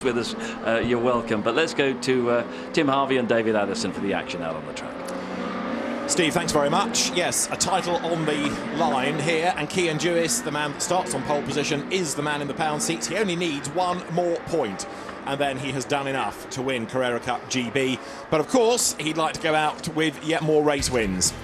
with us, you're welcome. But let's go to Tim Harvey and David Addison for the action out on the track. Steve, thanks very much. Yes, a title on the line here, and Cian Duis, the man that starts on pole position, is the man in the pound seats. He only needs one more point, and then he has done enough to win Carrera Cup GB. But of course, he'd like to go out with yet more race wins.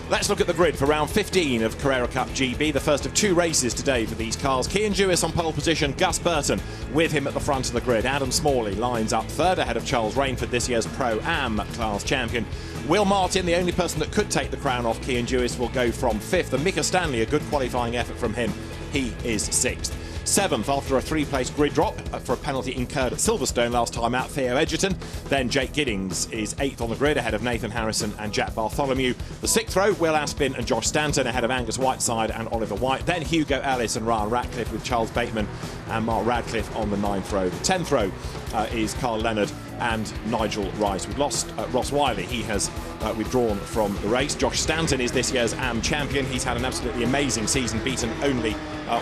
Let's look at the grid for round 15 of Carrera Cup GB, the first of two races today for these cars. Cian Duis on pole position, Gus Burton with him at the front of the grid. Adam Smalley lines up third ahead of Charles Rainford, this year's Pro-Am class champion. Will Martin, the only person that could take the crown off Cian Duis, will go from fifth. And Mika Stanley, a good qualifying effort from him, he is sixth. Seventh after a three-place grid drop for a penalty incurred at Silverstone last time out, Theo Edgerton. Then Jake Giddings is eighth on the grid ahead of Nathan Harrison and Jack Bartholomew. The sixth row, Will Aspin and Josh Stanton ahead of Angus Whiteside and Oliver White. Then Hugo Ellis and Ryan Ratcliffe with Charles Bateman and Mark Radcliffe on the ninth row. The 10th row is Carl Leonard and Nigel Rice. We've lost Ross Wiley. He has withdrawn from the race. Josh Stanton is this year's AM champion. He's had an absolutely amazing season, beaten only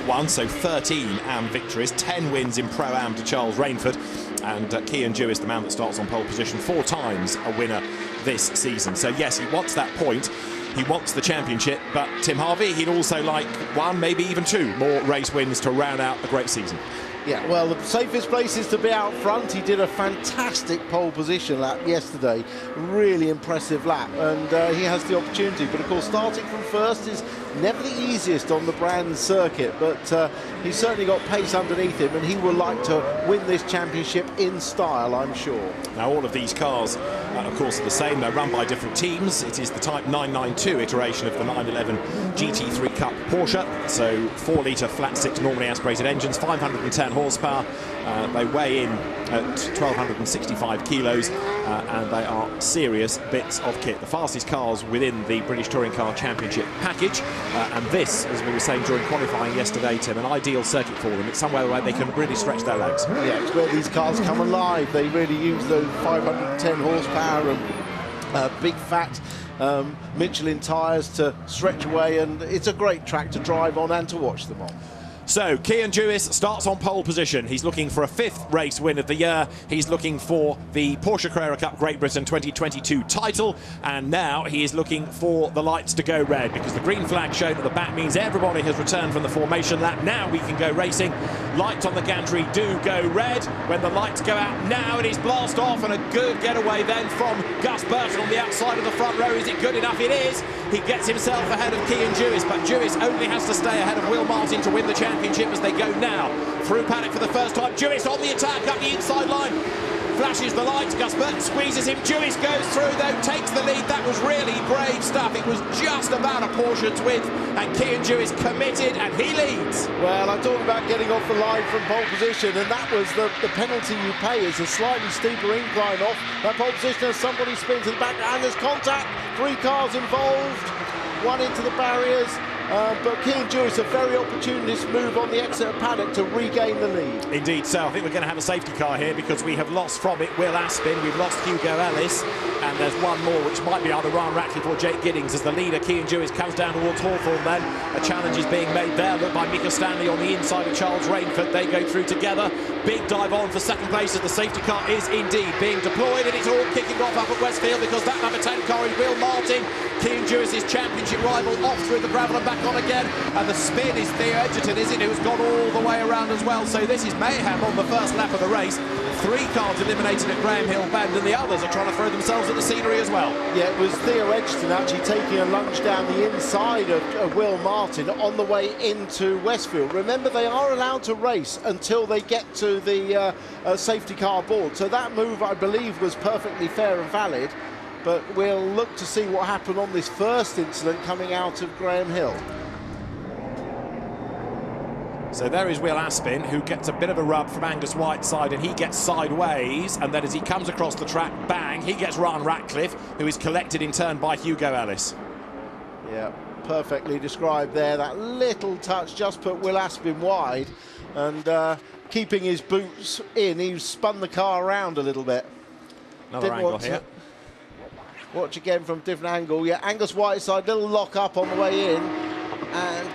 one, so 13 AM victories, 10 wins in Pro-Am to Charles Rainford. And Cian Duis, the man that starts on pole position, 4 times a winner this season. So yes, he wants that point. He wants the championship, but Tim Harvey, he'd also like one, maybe even 2 more race wins to round out a great season. Yeah, well, the safest place is to be out front. He did a fantastic pole position lap yesterday. Really impressive lap, and he has the opportunity. But, of course, starting from first is never the easiest on the Brands circuit, but he's certainly got pace underneath him, and he will like to win this championship in style, I'm sure. Now, all of these cars, of course, are the same. They're run by different teams. It is the Type 992 iteration of the 911 GT3 Cup Porsche. So 4-litre flat-six normally aspirated engines, 510 horsepower. They weigh in at 1,265 kilos, and they are serious bits of kit. The fastest cars within the British Touring Car Championship package, and this, as we were saying during qualifying yesterday, Tim, an ideal circuit for them. It's somewhere where they can really stretch their legs. Yeah, it's where these cars come alive. They really use those 510 horsepower and big fat Michelin tyres to stretch away, and it's a great track to drive on and to watch them on. So, Cian Duis starts on pole position. He's looking for a 5th race win of the year. He's looking for the Porsche Carrera Cup Great Britain 2022 title. And now he is looking for the lights to go red, because the green flag shown at the back means everybody has returned from the formation lap. Now we can go racing. Lights on the gantry do go red. When the lights go out now, it is blast off, and a good getaway then from Gus Burton on the outside of the front row. Is it good enough? It is. He gets himself ahead of Cian Duis, but Duis only has to stay ahead of Will Martin to win the championship as they go now through paddock for the first time. Duis on the attack up the inside line, flashes the lights. Gus Burton squeezes him. Duis goes through though, takes the lead. That was really brave stuff. It was just about a Porsche twin, and Cian Duis committed, and he leads. Well, I talked about getting off the line from pole position, and that was the penalty you pay. Is a slightly steeper incline off that pole position as somebody spins to the back, and there's contact. 3 cars involved, 1 into the barriers. But Cian Duis, a very opportunist move on the exit of paddock to regain the lead. Indeed so. I think we're going to have a safety car here, because we have lost from it Will Aspin, we've lost Hugo Ellis, and there's one more which might be either Ryan Ratcliffe or Jake Giddings as the leader, Cian Duis, comes down towards Hawthorne then. A challenge is being made there, look, by Mika Stanley on the inside of Charles Rainford. They go through together. Big dive on for second place as the safety car is indeed being deployed, and it's all kicking off up at Westfield, because that number 10 car is Will Martin, Cian Duis' championship rival, off through the gravel and back on again. And the spin is Theo Edgerton, is it, who's gone all the way around as well. So this is mayhem on the first lap of the race. 3 cars eliminated at Graham Hill Bend, and the others are trying to throw themselves at the scenery as well. Yeah, it was Theo Edgerton actually taking a lunge down the inside of Will Martin on the way into Westfield. Remember, they are allowed to race until they get to the safety car board. So that move, I believe, was perfectly fair and valid. But we'll look to see what happened on this first incident coming out of Graham Hill. So there is Will Aspin, who gets a bit of a rub from Angus Whiteside, and he gets sideways, and then as he comes across the track, bang, he gets Ryan Ratcliffe, who is collected in turn by Hugo Ellis. Yeah, perfectly described there. That little touch just put Will Aspin wide, and keeping his boots in, he spun the car around a little bit. Another angle here. Watch again from a different angle. Yeah, Angus Whiteside, little lock up on the way in, and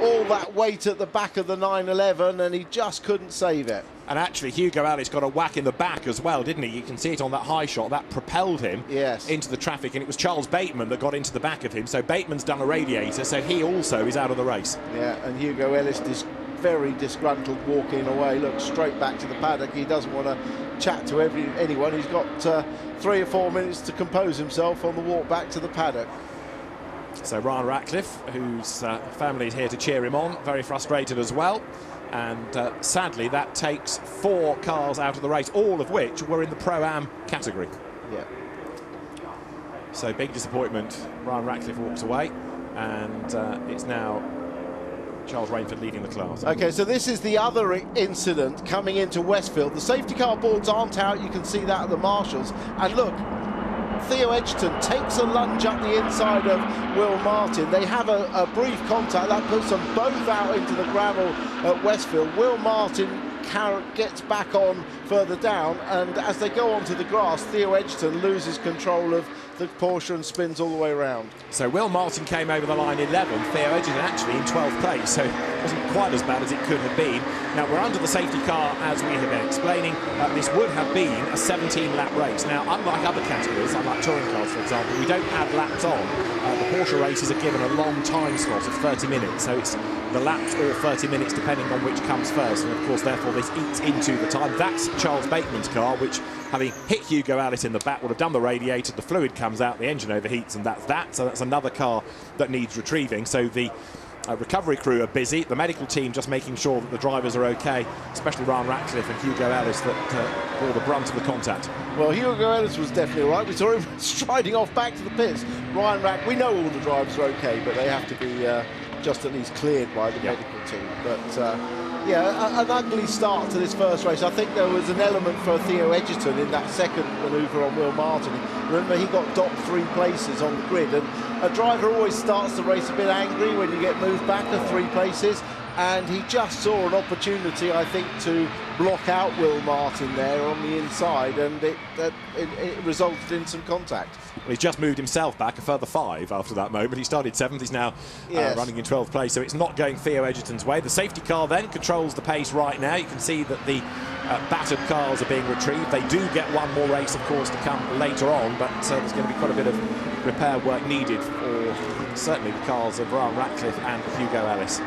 all that weight at the back of the 911, and he just couldn't save it. And actually, Hugo Ellis got a whack in the back as well, didn't he? You can see it on that high shot. That propelled him into the traffic, and it was Charles Bateman that got into the back of him. So Bateman's done a radiator, so he also is out of the race. Yeah, and Hugo Ellis is very disgruntled, walking away, looks straight back to the paddock. He doesn't want to chat to anyone. He's got 3 or 4 minutes to compose himself on the walk back to the paddock. So Ryan Ratcliffe, whose family is here to cheer him on, very frustrated as well. And sadly, that takes 4 cars out of the race, all of which were in the Pro-Am category. Yeah. So big disappointment. Ryan Ratcliffe walks away, and it's now Charles Rainford leading the class. OK, so this is the other incident coming into Westfield. The safety car boards aren't out. You can see that at the marshals. And look, Theo Edgerton takes a lunge up the inside of Will Martin. They have a brief contact that puts them both out into the gravel at Westfield. Will Martin gets back on further down, and as they go onto the grass, Theo Edgerton loses control of the Porsche and spins all the way around. So Will Martin came over the line 11th, Theo Edgerton actually in 12th place, so it wasn't quite as bad as it could have been. Now we're under the safety car, as we have been explaining. This would have been a 17-lap race. Now, unlike other categories, unlike touring cars for example, we don't add laps on. The Porsche races are given a long time slot of 30 minutes, so it's the laps or 30 minutes depending on which comes first, and of course therefore this eats into the time. That's Charles Bateman's car, which, having hit Hugo Ellis in the back, would have done the radiator, the fluid comes out, the engine overheats, and that's that. So that's another car that needs retrieving. So the recovery crew are busy, the medical team just making sure that the drivers are okay, especially Ryan Ratcliffe and Hugo Ellis that bore the brunt of the contact. Well, Hugo Ellis was definitely all right. We saw him striding off back to the pits. Ryan Ratcliffe, we know all the drivers are okay, but they have to be just at least cleared by the medical team. But yeah, an ugly start to this first race. I think there was an element for Theo Edgerton in that second manoeuvre on Will Martin. Remember, he got docked 3 places on the grid, and a driver always starts the race a bit angry when you get moved back to 3 places, and he just saw an opportunity, I think, to block out Will Martin there on the inside, and it resulted in some contact. Well, he's just moved himself back a further 5 after that moment. He started 7th, he's now running in 12th place, so it's not going Theo Edgerton's way. The safety car then controls the pace right now. You can see that the battered cars are being retrieved. They do get one more race, of course, to come later on, but there's going to be quite a bit of repair work needed for certainly the cars of Ryan Ratcliffe and Hugo Ellis.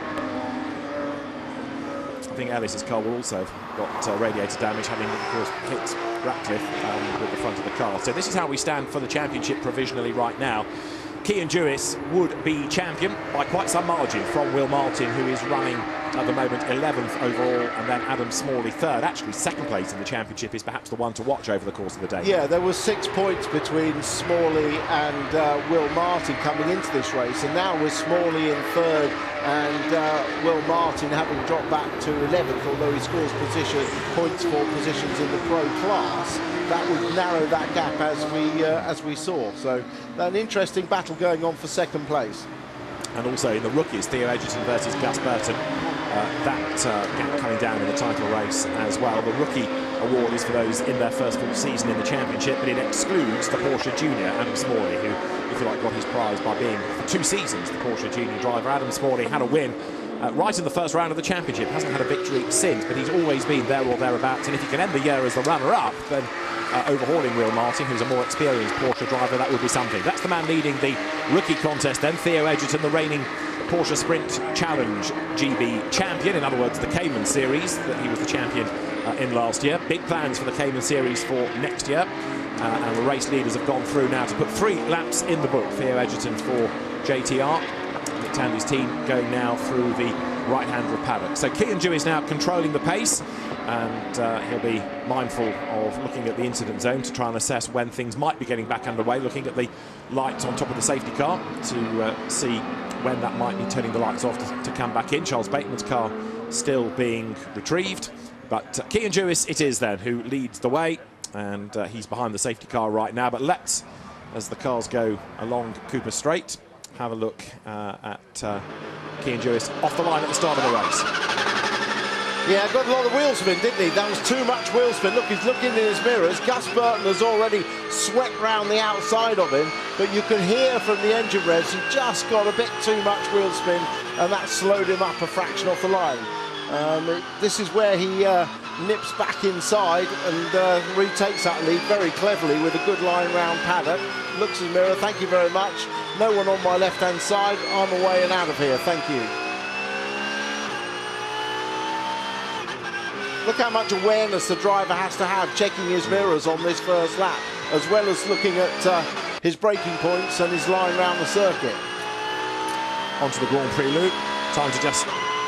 I think Ellis's car will also have got radiator damage, having, of course, hit Ratcliffe with the front of the car. So this is how we stand for the championship provisionally right now. Cian Jewis would be champion by quite some margin from Will Martin, who is running at the moment 11th overall, and then Adam Smalley 3rd. Actually, 2nd place in the championship is perhaps the one to watch over the course of the day. Yeah, there was 6 points between Smalley and Will Martin coming into this race, and now with Smalley in 3rd and Will Martin having dropped back to 11th, although he scores points for positions in the pro class, that would narrow that gap as we saw. So an interesting battle going on for 2nd place. And also in the rookies, Theo Edgerton versus Gus Burton. That gap coming down in the title race as well. The rookie award is for those in their first full season in the championship, but it excludes the Porsche Junior, Adam Smalley, who, if you like, got his prize by being, for 2 seasons, the Porsche Junior driver. Adam Smalley had a win right in the first round of the championship. Hasn't had a victory since, but he's always been there or thereabouts. And if he can end the year as the runner-up, then overhauling Will Martin, who's a more experienced Porsche driver, that would be something. That's the man leading the rookie contest then, Theo Edgerton, the reigning Porsche Sprint Challenge GB champion. In other words, the Cayman Series that he was the champion in last year. Big plans for the Cayman Series for next year. And the race leaders have gone through now to put 3 laps in the book. Theo Edgerton for JTR. Nick Tandy's team going now through the right-hand of the paddock. So Cian Jewis now controlling the pace, and he'll be mindful of looking at the incident zone to try and assess when things might be getting back underway, looking at the lights on top of the safety car to see when that might be turning the lights off to come back in. Charles Bateman's car still being retrieved, but Cian Jewis it is then who leads the way, and he's behind the safety car right now. But let's, as the cars go along Cooper Straight, have a look at Cian Jewis off the line at the start of the race. Yeah, got a lot of wheel spin, didn't he? That was too much wheel spin. Look, he's looking in his mirrors. Gus Burton has already swept round the outside of him, but you can hear from the engine revs he just got a bit too much wheel spin, and that slowed him up a fraction off the line. This is where he nips back inside and retakes that lead very cleverly with a good line round paddock. Looks as mirror, thank you very much. No one on my left-hand side. I'm away and out of here, thank you. Look how much awareness the driver has to have checking his mirrors on this first lap, as well as looking at his braking points and his line round the circuit. Onto the Grand Prix loop. Time to just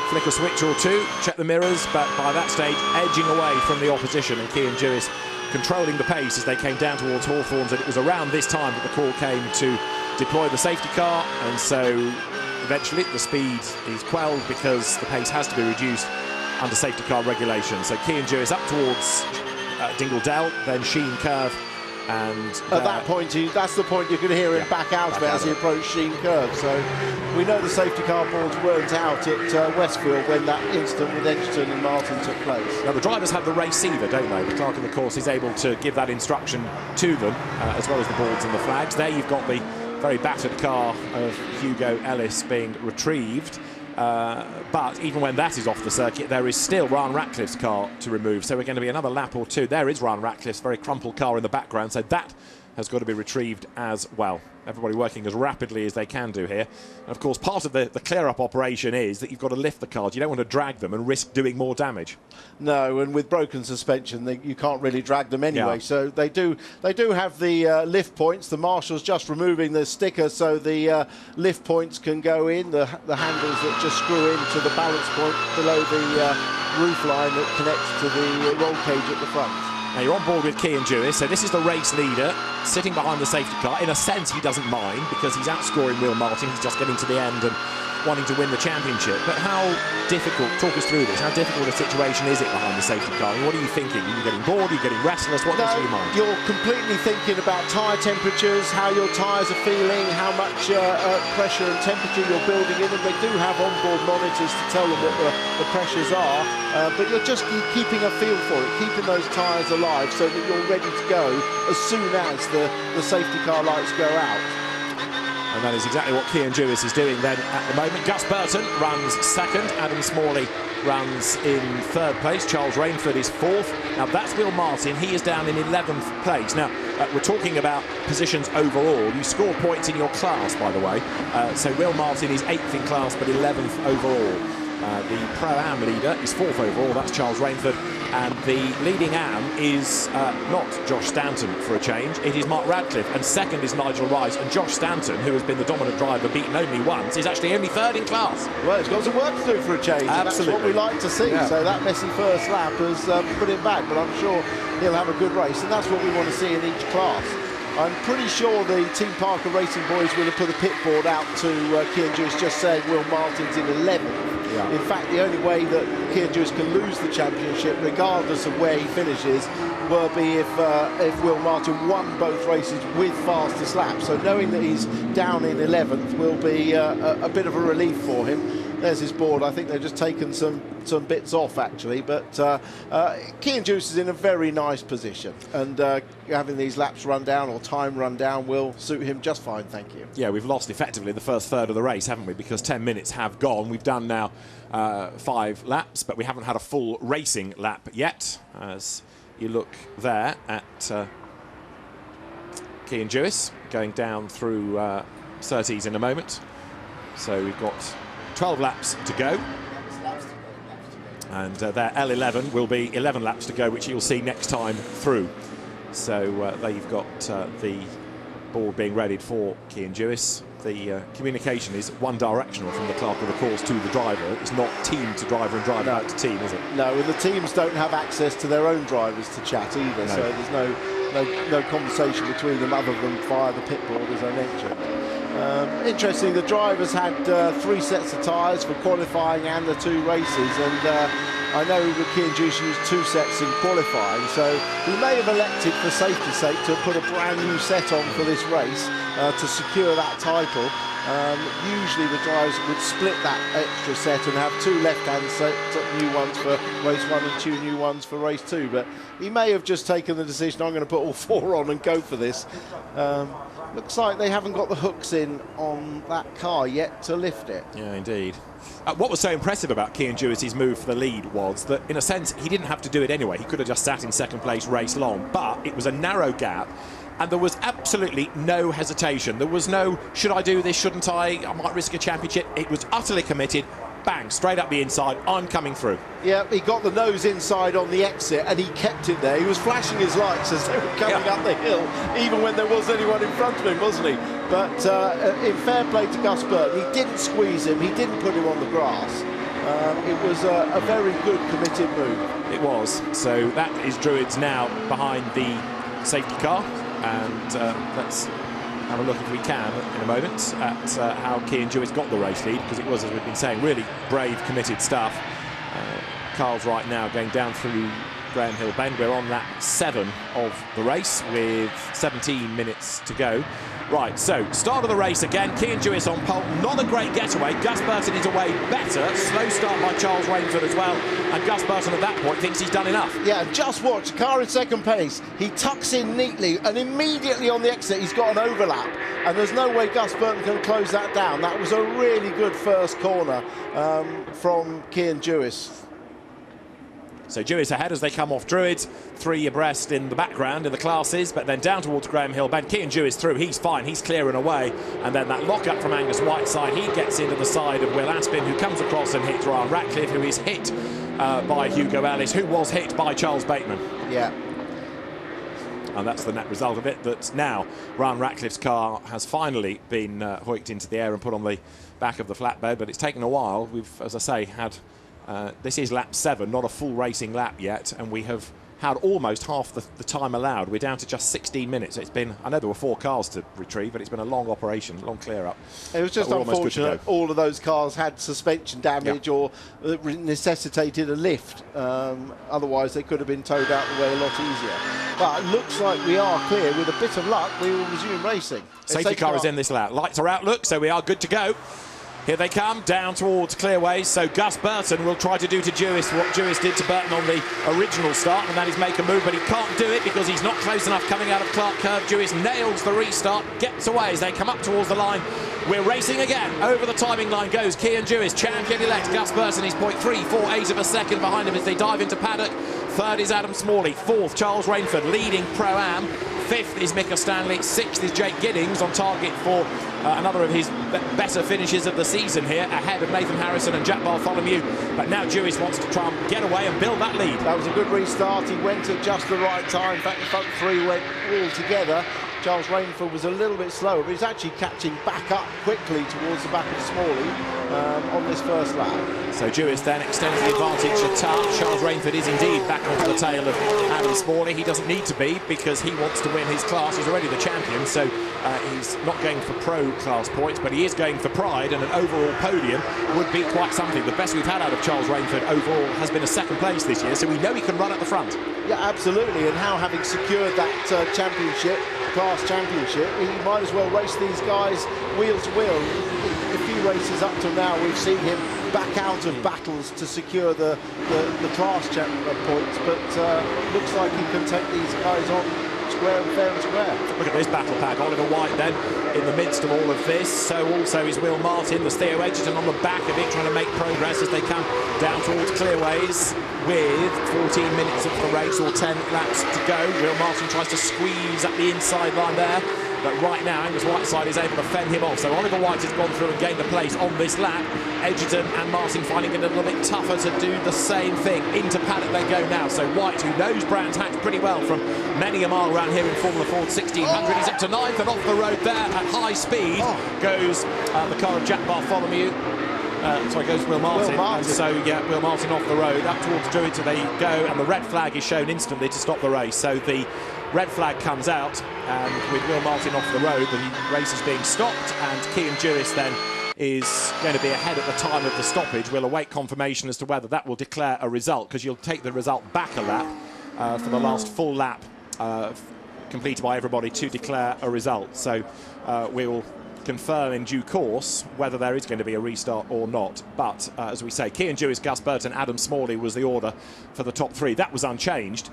flick a switch or two, check the mirrors, but by that stage, edging away from the opposition, and Cian Jewis controlling the pace as they came down towards Hawthorns. And it was around this time that the call came to deploy the safety car, and so eventually the speed is quelled because the pace has to be reduced under safety car regulations. So Cian Jewis up towards Dingle Dell, then Sheen Curve, and at that point, that's the point you could hear him back out of it as he approached Sheen Curve. So we know the safety car boards weren't out at Westfield when that incident with Edgerton and Martin took place. Now the drivers have the receiver, don't they? The clerk of the course is able to give that instruction to them, as well as the boards and the flags. There you've got the very battered car of Hugo Ellis being retrieved. But even when that is off the circuit, there is still Ryan Ratcliffe's car to remove. So we're going to be another lap or two. There is Ryan Ratcliffe's very crumpled car in the background. So that has got to be retrieved as well. Everybody working as rapidly as they can do here. And of course, part of the clear-up operation is that you've got to lift the cars. You don't want to drag them and risk doing more damage. No, and with broken suspension, you can't really drag them anyway. Yeah. So they do have the lift points. The marshal's just removing the sticker so the lift points can go in. The handles that just screw into the balance point below the roof line that connects to the roll cage at the front. Now you're on board with Cian Jewis, so this is the race leader sitting behind the safety car. In a sense, he doesn't mind because he's outscoring Will Martin. He's just getting to the end and wanting to win the championship. But how difficult, talk us through this, how difficult a situation is it behind the safety car? And what are you thinking? Are you getting bored? Are you getting restless? What goes through your mind? You're completely thinking about tyre temperatures, how your tyres are feeling, how much pressure and temperature you're building in. And they do have onboard monitors to tell them what the pressures are. But you're just keeping a feel for it, keeping those tyres alive so that you're ready to go as soon as the safety car lights go out. And that is exactly what Cian Jewis is doing then at the moment. Gus Burton runs second. Adam Smalley runs in third place. Charles Rainford is fourth. Now that's Will Martin. He is down in 11th place. Now we're talking about positions overall. You score points in your class, by the way. So Will Martin is 8th in class but 11th overall. The Pro-Am leader is 4th overall, that's Charles Rainford, and the leading Am is not Josh Stanton for a change, it is Mark Radcliffe, and second is Nigel Rice, and Josh Stanton, who has been the dominant driver, beaten only once, is actually only 3rd in class. Well, he's got some work to do for a change, and that's what we like to see, so that messy first lap has put him back, but I'm sure he'll have a good race, and that's what we want to see in each class. I'm pretty sure the Team Parker Racing boys will have put a pit board out to Cian Jewis just saying Will Martin's in 11th. Yeah. In fact, the only way that Cian Jewis can lose the championship, regardless of where he finishes, will be if Will Martin won both races with fastest lap. So knowing that he's down in 11th will be a bit of a relief for him. There's his board. I think they've just taken some bits off, actually. But Cian Jewis is in a very nice position. And having these laps run down or time run down will suit him just fine, thank you. Yeah, we've lost effectively the first third of the race, haven't we? Because 10 minutes have gone. We've done now 5 laps, but we haven't had a full racing lap yet. As you look there at Cian Jewis going down through Surtees in a moment. So we've got 12 laps to go, and their L11 will be 11 laps to go, which you'll see next time through. So there you've got the board being readied for Cian Jewis. The communication is one directional from the clerk of the course to the driver. It's not team to driver and driver back to team, is it? No, and the teams don't have access to their own drivers to chat either, no. So there's no conversation between them other than via the pit board, as I mentioned. Interesting, the drivers had 3 sets of tyres for qualifying and the 2 races, and I know that Cian Jewis used 2 sets in qualifying, so he may have elected for safety's sake to put a brand new set on for this race to secure that title. Usually the drivers would split that extra set and have 2 left-hand new ones for race 1 and 2 new ones for race 2, but he may have just taken the decision, I'm going to put all 4 on and go for this. Looks like they haven't got the hooks in on that car yet to lift it. Yeah, indeed. What was so impressive about Cian Jewis's move for the lead was that, in a sense, he didn't have to do it anyway. He could have just sat in second place race long, but it was a narrow gap, and there was absolutely no hesitation. There was no, should I do this, shouldn't I might risk a championship. It was utterly committed. Bang, straight up the inside, I'm coming through. Yeah, he got the nose inside on the exit and he kept it there. He was flashing his lights as they were coming up the hill, even when there wasn't anyone in front of him, wasn't he? But in fair play to Gus Burton, he didn't squeeze him, he didn't put him on the grass. It was a very good committed move. It was. So that is Druids now behind the safety car, and let's have a look, if we can, in a moment at how Cian Jewis got the race lead, because it was, as we've been saying, really brave, committed stuff. Carl's right now going down through Graham Hill Bend. We're on lap 7 of the race with 17 minutes to go. Right, so start of the race again. Cian Jewis on pole, not a great getaway. Gus Burton is away better. Slow start by Charles Rainford as well. And Gus Burton at that point thinks he's done enough. Yeah, just watch, car in second place. He tucks in neatly and immediately on the exit he's got an overlap. And there's no way Gus Burton can close that down. That was a really good first corner from Cian Jewis. So Jewis ahead as they come off Druids, 3 abreast in the background in the classes, but then down towards Graham Hill Bend. Cian Jewis through, he's fine, he's clearing away, and then that lock up from Angus Whiteside, he gets into the side of Will Aspin, who comes across and hits Ryan Ratcliffe, who is hit by Hugo Ellis, who was hit by Charles Bateman. Yeah. And that's the net result of it, that now Ryan Ratcliffe's car has finally been hoiked into the air and put on the back of the flatbed, but it's taken a while. We've, as I say, had... this is lap 7, not a full racing lap yet, and we have had almost half the time allowed. We're down to just 16 minutes. It's been, I know there were 4 cars to retrieve, but it's been a long operation, long clear up. It was just unfortunate all of those cars had suspension damage or necessitated a lift. Otherwise they could have been towed out the way a lot easier. But it looks like we are clear. With a bit of luck, we will resume racing. Safety car is in this lap. Lights are out, look, so we are good to go. Here they come, down towards Clearways, so Gus Burton will try to do to Jewis what Jewis did to Burton on the original start, and that is make a move, but he can't do it because he's not close enough coming out of Clark Curve. Jewis nails the restart, gets away as they come up towards the line. We're racing again. Over the timing line goes Cian Jewis, champion-elect. Gus Burton is 0.348 of a second behind him as they dive into paddock. 3rd is Adam Smalley. 4th, Charles Rainford, leading Pro-Am. 5th is Mika Stanley. 6th is Jake Giddings, on target for another of his better finishes of the season here, ahead of Nathan Harrison and Jack Bartholomew. But now Jewis wants to try and get away and build that lead. That was a good restart. He went at just the right time. In fact, the front 3 went all together. Charles Rainford was a little bit slower, but he's actually catching back up quickly towards the back of Smalley on this first lap. So Jewis then extends the advantage a touch. Charles Rainford is indeed back onto the tail of Adam Smalley. He doesn't need to be because he wants to win his class. He's already the champion, so he's not going for pro class points, but he is going for pride, and an overall podium would be quite something. The best we've had out of Charles Rainford overall has been a 2nd place this year, so we know he can run at the front. Yeah, absolutely, and how, having secured that championship, class championship, he might as well race these guys wheel to wheel. A few races up till now, we've seen him back out of battles to secure the class points, but looks like he can take these guys on square and fair and square. Look at this battle pack. Oliver White then in the midst of all of this. So also is Will Martin. There's Theo Edgerton on the back of it trying to make progress as they come down towards Clearways with 14 minutes of the race, or 10 laps to go. Will Martin tries to squeeze up the inside line there, but right now Angus Whiteside is able to fend him off. So Oliver White has gone through and gained a place on this lap. Edgerton and Martin finding it a little bit tougher to do the same thing. Into paddock they go now. So White, who knows Brands Hatch pretty well from many a mile around here in Formula Ford 1600, he's up to 9th, and off the road there at high speed goes the car of Jack Bartholomew. Goes Will Martin. And so, yeah, Will Martin off the road. Up towards Druid they go, and the red flag is shown instantly to stop the race. So the red flag comes out, and with Will Martin off the road, the race is being stopped, and Cian Jewis then is going to be ahead at the time of the stoppage. We'll await confirmation as to whether that will declare a result, because you'll take the result back a lap for the last full lap completed by everybody to declare a result. So we will confirm in due course whether there is going to be a restart or not. But as we say, Cian Jewis, Gus Burton, Adam Smalley was the order for the top 3. That was unchanged.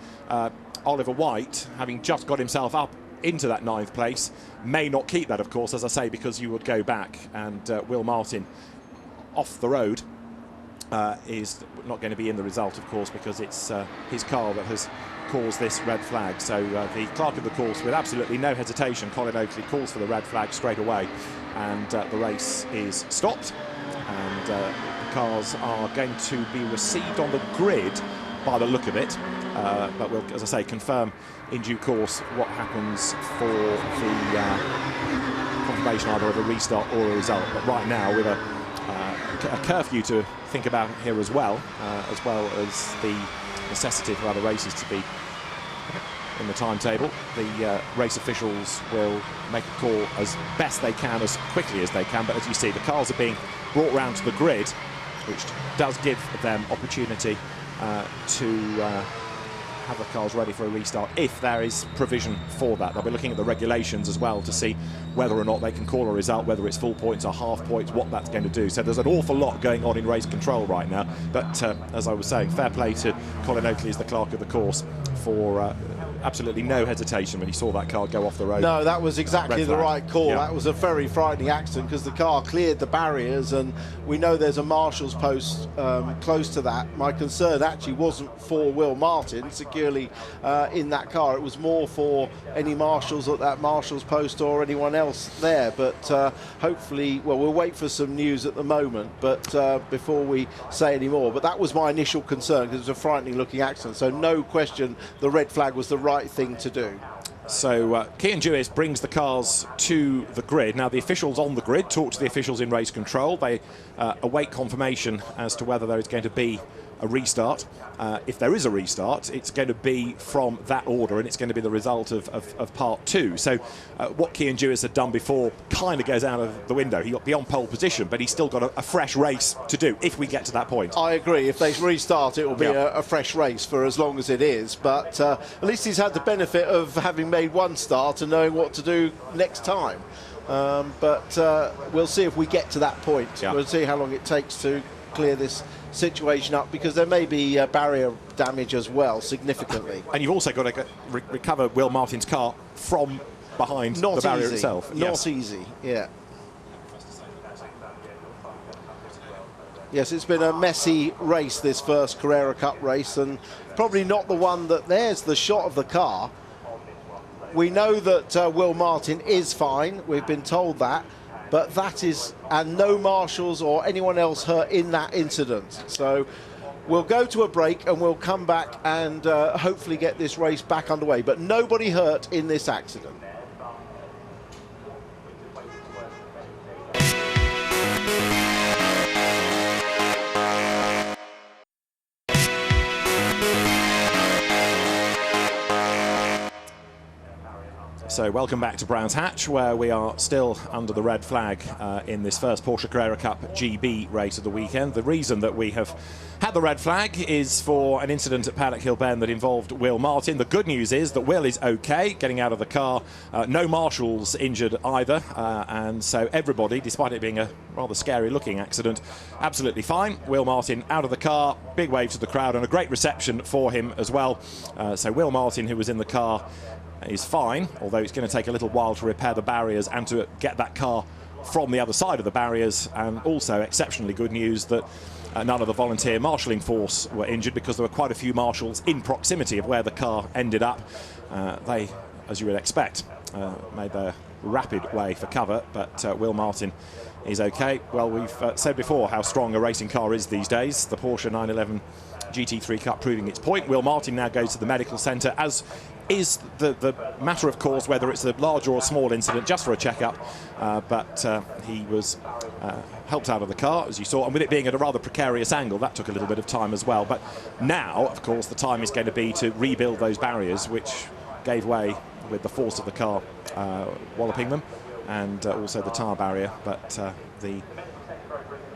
Oliver White, having just got himself up into that 9th place, may not keep that, of course, as I say, because you would go back, and Will Martin off the road is not going to be in the result, of course, because it's his car that has caused this red flag. So the clerk of the course, with absolutely no hesitation, Colin Oakley, calls for the red flag straight away, and the race is stopped, and the cars are going to be received on the grid by the look of it, but we'll, as I say, confirm in due course what happens for the confirmation either of a restart or a result. But right now, with a curfew to think about here as well as the necessity for other races to be in the timetable, the race officials will make a call as best they can, as quickly as they can. But as you see, the cars are being brought round to the grid, which does give them opportunity to have the cars ready for a restart if there is provision for that. They'll be looking at the regulations as well to see whether or not they can call a result, whether it's full points or half points, what that's going to do. So there's an awful lot going on in race control right now. But as I was saying, fair play to Colin Oakley as the clerk of the course for absolutely no hesitation when he saw that car go off the road. No, that was exactly the right call. Yeah. That was a very frightening accident because the car cleared the barriers, and we know there's a marshal's post close to that. My concern actually wasn't for Will Martin securely in that car. It was more for any marshals at that marshal's post or anyone else there. But hopefully, well, we'll wait for some news at the moment, but before we say any more. But that was my initial concern, because it was a frightening looking accident. So no question the red flag was the right thing to do. So Cian Dewis brings the cars to the grid. Now the officials on the grid talk to the officials in race control. They await confirmation as to whether there is going to be a restart. If there is a restart, it's going to be from that order, and it's going to be the result of part two. So what Cian Dewis had done before kind of goes out of the window. He got beyond pole position, but he's still got a fresh race to do if we get to that point. I agree. If they restart, it will be a fresh race for as long as it is. But at least he's had the benefit of having made one start and knowing what to do next time. But we'll see if we get to that point. Yeah. We'll see how long it takes to clear this situation up, because there may be barrier damage as well, significantly. And you've also got to recover Will Martin's car from behind the barrier itself. Not easy, yeah. Yes, it's been a messy race, this first Carrera Cup race, and probably not the one that there's the shot of the car. We know that Will Martin is fine, we've been told that, but that is, and no marshals or anyone else hurt in that incident. So we'll go to a break and we'll come back and hopefully get this race back underway. But nobody hurt in this accident. So welcome back to Brands Hatch, where we are still under the red flag in this first Porsche Carrera Cup GB race of the weekend. The reason that we have had the red flag is for an incident at Paddock Hill Bend that involved Will Martin. The good news is that Will is okay, getting out of the car. No marshals injured either, and so everybody, despite it being a rather scary looking accident, absolutely fine. Will Martin out of the car, big wave to the crowd, and a great reception for him as well. So Will Martin, who was in the car, is fine, although it's going to take a little while to repair the barriers and to get that car from the other side of the barriers. And also exceptionally good news that none of the volunteer marshalling force were injured, because there were quite a few marshals in proximity of where the car ended up. They, as you would expect, made their rapid way for cover, but Will Martin is okay. Well, we've said before how strong a racing car is these days. The Porsche 911 GT3 Cup proving its point. Will Martin now goes to the medical centre, as is the matter of course, whether it's a large or a small incident, just for a checkup. But he was helped out of the car, as you saw, and with it being at a rather precarious angle, that took a little bit of time as well. But now, of course, the time is going to be to rebuild those barriers, which gave way with the force of the car walloping them, and also the tyre barrier. But the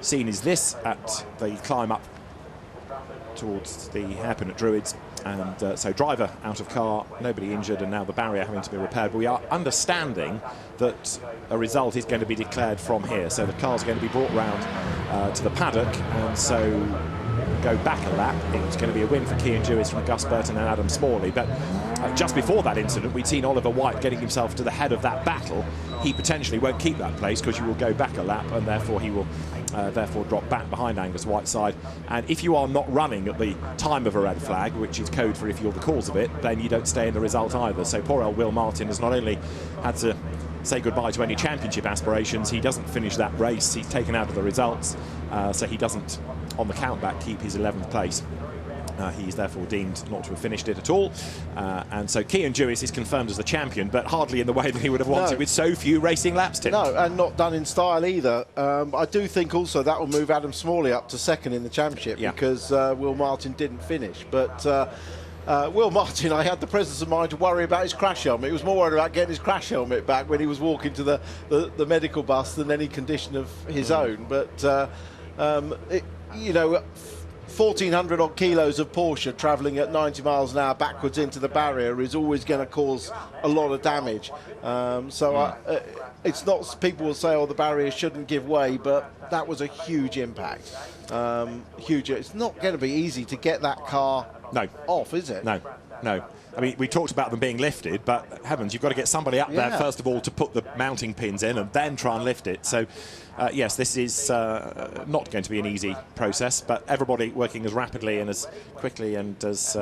scene is this at the climb up towards the hairpin at Druids, and so driver out of car, nobody injured, and now the barrier having to be repaired. But we are understanding that a result is going to be declared from here, so the car's going to be brought round to the paddock, and so go back a lap, it was going to be a win for Cian Jewis from Gus Burton and Adam Smalley. But just before that incident, we'd seen Oliver White getting himself to the head of that battle. He potentially won't keep that place because you will go back a lap, and therefore he will therefore drop back behind Angus Whiteside. And if you are not running at the time of a red flag, which is code for if you're the cause of it, then you don't stay in the result either. So poor old Will Martin has not only had to say goodbye to any championship aspirations, he doesn't finish that race. He's taken out of the results, so he doesn't, on the countback, keep his 11th place. He's therefore deemed not to have finished it at all. And so Cian Jewis is confirmed as the champion, but hardly in the way that he would have wanted with so few racing laps, Tim. No, and not done in style either. I do think also that will move Adam Smalley up to second in the championship because Will Martin didn't finish. But Will Martin, I had the presence of mind to worry about his crash helmet. He was more worried about getting his crash helmet back when he was walking to the medical bus than any condition of his own. But, you know, 1,400 odd kilos of Porsche travelling at 90 miles an hour backwards into the barrier is always going to cause a lot of damage. It's not, people will say, oh, the barrier shouldn't give way, but that was a huge impact. Huge. It's not going to be easy to get that car off, is it? No. I mean, we talked about them being lifted, but heavens, you've got to get somebody up there, first of all, to put the mounting pins in and then try and lift it. So, yes, this is not going to be an easy process, but everybody working as rapidly and as quickly and as...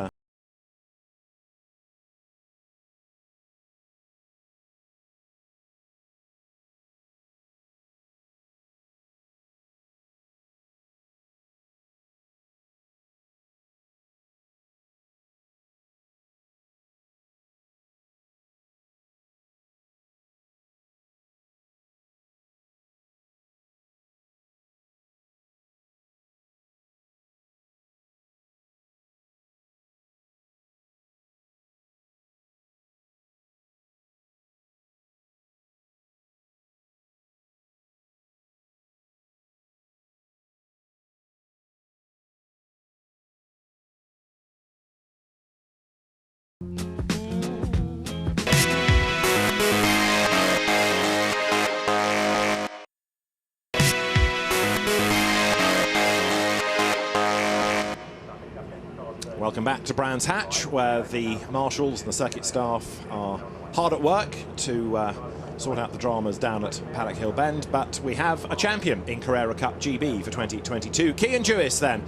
Welcome back to Brands Hatch, where the marshals and the circuit staff are hard at work to sort out the dramas down at Paddock Hill Bend. But we have a champion in Carrera Cup GB for 2022. Cian Jewis then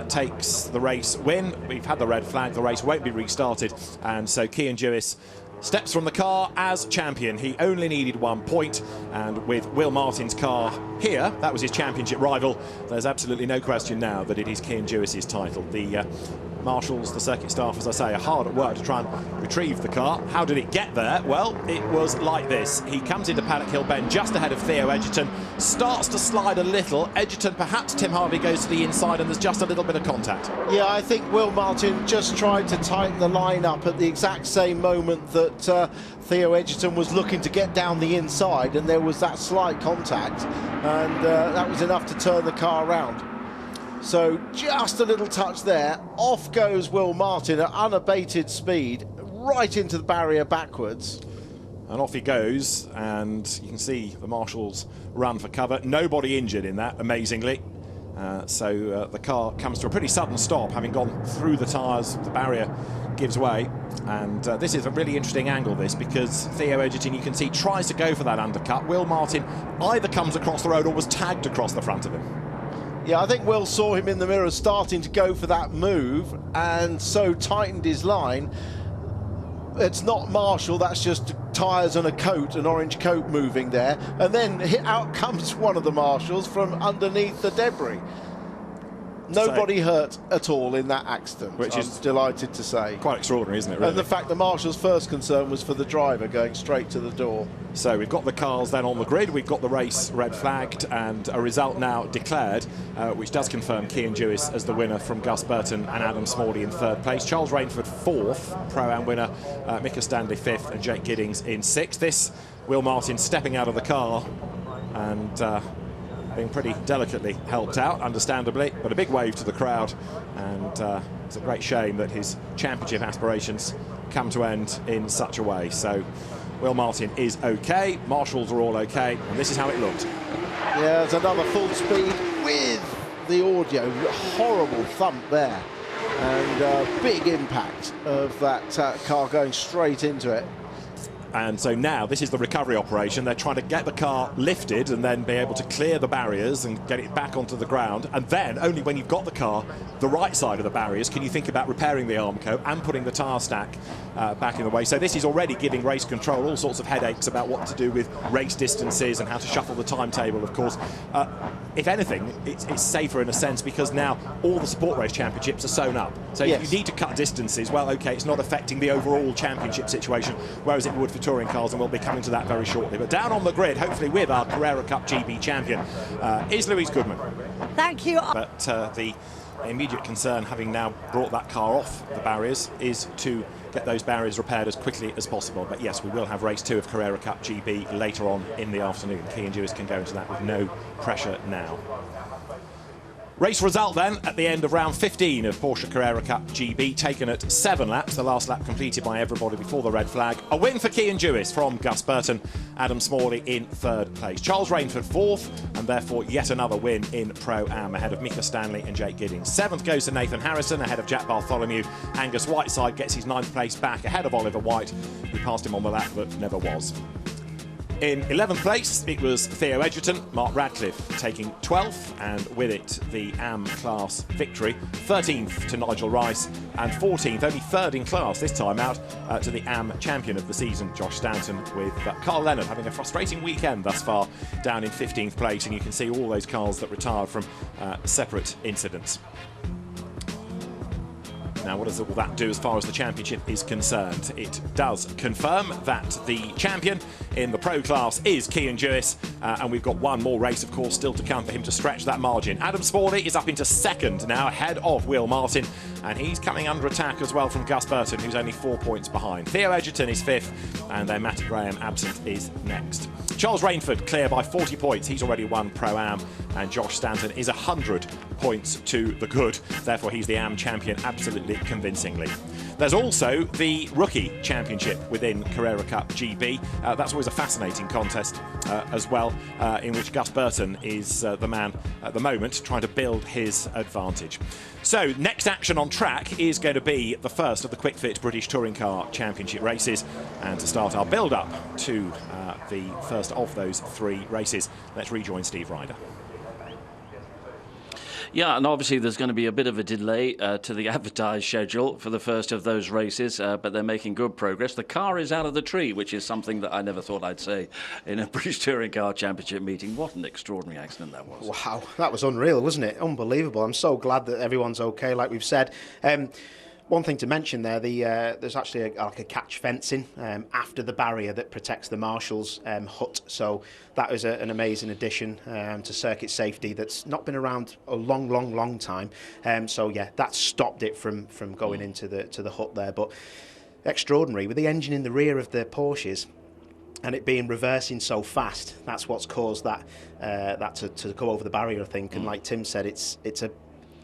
takes the race win. We've had the red flag, the race won't be restarted, and so Cian Jewis steps from the car as champion. He only needed 1 point, and with Will Martin's car here, that was his championship rival, there's absolutely no question now that it is Cian Jewis's title. The marshals, the circuit staff, as I say, are hard at work to try and retrieve the car. How did it get there? Well, it was like this. He comes into Paddock Hill Bend just ahead of Theo Edgerton, starts to slide a little. Edgerton, perhaps Tim Harvey, goes to the inside, and there's just a little bit of contact. Yeah, I think Will Martin just tried to tighten the line up at the exact same moment that Theo Edgerton was looking to get down the inside, and there was that slight contact, and that was enough to turn the car around. So just a little touch there, off goes Will Martin at unabated speed, right into the barrier backwards. And off he goes, and you can see the marshals run for cover. Nobody injured in that, amazingly. So the car comes to a pretty sudden stop, having gone through the tyres. The barrier gives way, and this is a really interesting angle, this, because Theo Edgerton, you can see, tries to go for that undercut. Will Martin either comes across the road or was tagged across the front of him. Yeah, I think Will saw him in the mirror starting to go for that move, and so tightened his line. It's not Marshall, that's just tyres and a coat, an orange coat moving there, and then out comes one of the marshals from underneath the debris. Nobody hurt at all in that accident, which I'm delighted to say. Quite extraordinary, isn't it, really? And the fact the marshal's first concern was for the driver going straight to the door. So we've got the cars then on the grid, we've got the race red flagged, and a result now declared, which does confirm Cian Jewis as the winner from Gus Burton and Adam Smalley in third place. Charles Rainford fourth, Pro-Am winner, Mika Stanley fifth, and Jake Giddings in sixth. This, Will Martin stepping out of the car and being pretty delicately helped out, understandably, but a big wave to the crowd, and it's a great shame that his championship aspirations come to end in such a way. So Will Martin is okay, marshals are all okay, and this is how it looked. Yeah, there's another full speed with the audio. Horrible thump there, and big impact of that car going straight into it. And so now this is the recovery operation. They're trying to get the car lifted and then be able to clear the barriers and get it back onto the ground. And then only when you've got the car the right side of the barriers can you think about repairing the Armco and putting the tyre stack back in the way. So this is already giving race control all sorts of headaches about what to do with race distances and how to shuffle the timetable, of course. If anything, it's safer in a sense because now all the support race championships are sewn up. So yes. if you need to cut distances, well, OK, it's not affecting the overall championship situation, whereas it would for touring cars, and we'll be coming to that very shortly. But down on the grid, hopefully with our Carrera Cup GB champion, is Louise Goodman. Thank you. But the immediate concern, having now brought that car off the barriers, is to get those barriers repaired as quickly as possible. But yes, we will have race 2 of Carrera Cup GB later on in the afternoon. Key and Jewis can go into that with no pressure now. Race result then at the end of round 15 of Porsche Carrera Cup GB, taken at 7 laps, the last lap completed by everybody before the red flag. A win for Key and Jewis from Gus Burton, Adam Smalley in 3rd place. Charles Rainford 4th, and therefore yet another win in Pro-Am ahead of Mika Stanley and Jake Giddings. 7th goes to Nathan Harrison ahead of Jack Bartholomew. Angus Whiteside gets his 9th place back ahead of Oliver White, who passed him on the lap that never was. In 11th place, it was Theo Edgerton, Mark Radcliffe taking 12th, and with it, the AM class victory. 13th to Nigel Rice, and 14th, only 3rd in class this time out, to the AM champion of the season, Josh Stanton, with Carl Leonard having a frustrating weekend thus far, down in 15th place, and you can see all those cars that retired from separate incidents. Now, what does all that do as far as the championship is concerned? It does confirm that the champion in the pro class is Key and Jewis, and we've got one more race, of course, still to come for him to stretch that margin. Adam Smalley is up into 2nd now, ahead of Will Martin, and he's coming under attack as well from Gus Burton, who's only 4 points behind. Theo Edgerton is 5th, and then Matty Graham, absent, is next. Charles Rainford clear by 40 points. He's already won Pro-Am, and Josh Stanton is 100 points to the good. Therefore, he's the AM champion absolutely convincingly. There's also the Rookie Championship within Carrera Cup GB. That's always a fascinating contest as well, in which Gus Burton is the man at the moment trying to build his advantage. So, next action on track is going to be the first of the Quick Fit British Touring Car Championship races. And to start our build-up to the first of those 3 races, let's rejoin Steve Ryder. Yeah, and obviously there's going to be a bit of a delay to the advertised schedule for the first of those races, but they're making good progress. The car is out of the tree, which is something that I never thought I'd say in a British Touring Car Championship meeting. What an extraordinary accident that was. Wow, that was unreal, wasn't it? Unbelievable. I'm so glad that everyone's okay, like we've said. One thing to mention there, there's actually a catch fencing after the barrier that protects the marshal's hut. So that was an amazing addition to circuit safety that's not been around a long time. So yeah, that stopped it from going into the hut there. But extraordinary, with the engine in the rear of the Porsches and it being reversing so fast, that's what's caused that to go over the barrier, I think. And like Tim said,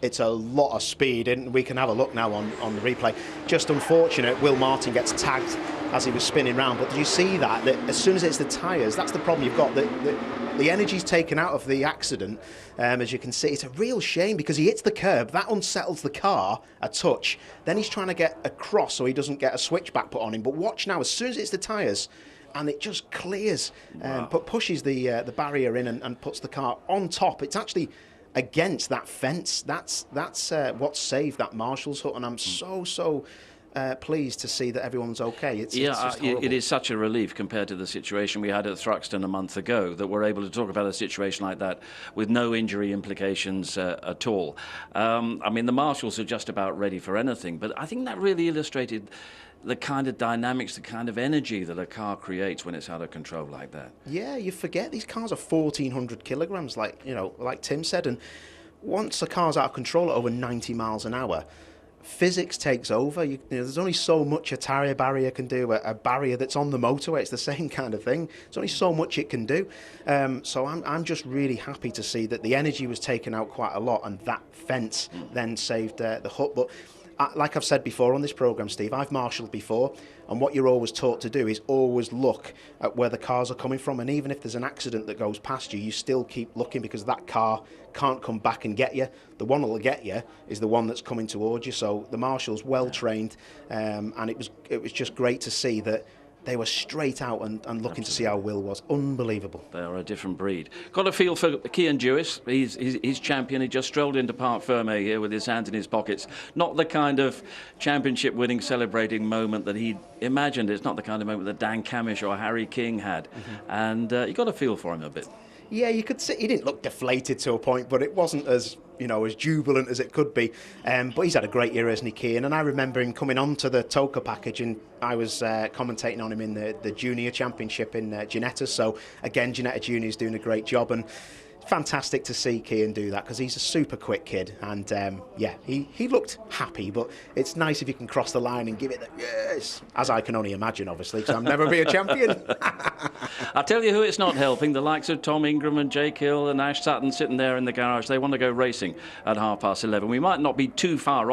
it's a lot of speed, and we can have a look now on the replay. Just unfortunate, Will Martin gets tagged as he was spinning round. But did you see that as soon as it's the tyres, that's the problem you've got. The energy's taken out of the accident. As you can see, it's a real shame because he hits the curb. That unsettles the car a touch. Then he's trying to get across so he doesn't get a switchback put on him. But watch now, as soon as it's the tyres, and it just clears, but pushes the barrier in and puts the car on top. It's actually against that fence. That's what saved that marshal's hut, and I'm so pleased to see that everyone's okay. It's just it is such a relief compared to the situation we had at Thruxton a month ago, that we're able to talk about a situation like that with no injury implications at all. I mean, the marshals are just about ready for anything, but I think that really illustrated the kind of dynamics, the kind of energy that a car creates when it's out of control like that. Yeah, you forget these cars are 1,400 kilograms, like Tim said, and once a car's out of control at over 90 miles an hour, physics takes over. There's only so much a tyre barrier can do. A barrier that's on the motorway, it's the same kind of thing. There's only so much it can do. So I'm just really happy to see that the energy was taken out quite a lot, and that fence then saved the hut. But like I've said before on this programme, Steve, I've marshalled before, and what you're always taught to do is always look at where the cars are coming from, and even if there's an accident that goes past you, you still keep looking, because that car can't come back and get you. The one that will get you is the one that's coming towards you. So the marshals well trained, and it was just great to see that they were straight out and looking to see how Will was. Unbelievable. They are a different breed. Got a feel for Cian Jewis. He's champion. He just strolled into Parc Fermé here with his hands in his pockets. Not the kind of championship-winning celebrating moment that he imagined. It's not the kind of moment that Dan Camish or Harry King had. And you got a feel for him a bit. Yeah, you could see he didn't look deflated to a point, but it wasn't as as jubilant as it could be. But he's had a great year, hasn't he, Cian? And I remember him coming onto the Toka package, and I was commentating on him in the Junior Championship in Ginetta. So again, Ginetta Junior is doing a great job, and fantastic to see Cian do that, because he's a super quick kid, and he looked happy. But it's nice if you can cross the line and give it the yes, as I can only imagine, obviously, because I'll never be a champion. I'll tell you who it's not helping, the likes of Tom Ingram and Jake Hill and Ash Sutton sitting there in the garage. They want to go racing at 11:30. We might not be too far